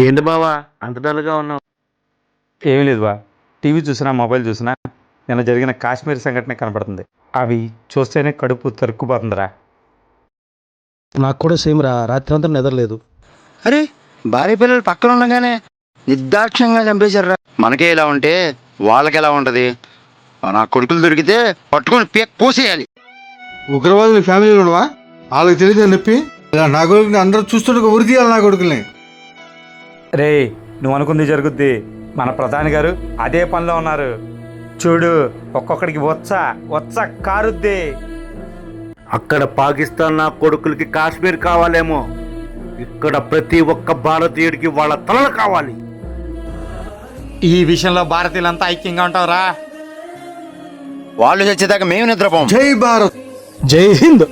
ఏంటి బావా అంత డల్గా ఉన్నావు? ఏమీ లేదు బా. టీవీ చూసినా మొబైల్ చూసినా నిన్న జరిగిన కాశ్మీర్ సంఘటన కనపడుతుంది. అవి చూస్తేనే కడుపు తరుక్కుపోతుందిరా. నాకు కూడా సేమ్ రా, రాత్రి అంతా నిద్రలేదు. అరే, భార్య పిల్లలు పక్కన ఉండగానే నిర్దాక్ష్యంగా చంపేశారు రా. మనకే ఇలా ఉంటే వాళ్ళకి ఎలా ఉంటది? నా కొడుకులు దొరికితే పట్టుకొని కోసేయాలి. ఉగ్రవాదులు ఫ్యామిలీలో ఉండవా? వాళ్ళకి తెలియదు నొప్పి. ఇలా నా కొడుకుని అందరూ చూస్తుంటే ఉరి తీయాలి నా కొడుకుల్ని. రే, నువ్వు అనుకుంది జరుగుద్ది. మన ప్రధాని గారు అదే పనిలో ఉన్నారు. చూడు, ఒక్కొక్కడికి వచ్చ కారుద్ది. అక్కడ పాకిస్తాన్ నా కొడుకులకి కాశ్మీర్ కావాలేమో, ఇక్కడ ప్రతి ఒక్క భారతీయుడికి వాళ్ళ తలలు కావాలి. ఈ విషయంలో భారతీయులంతా ఐక్యంగా ఉంటావురా. వాళ్ళు చచ్చేదాకా మేము నిద్రపోం. జై భారత్. జై హింద్.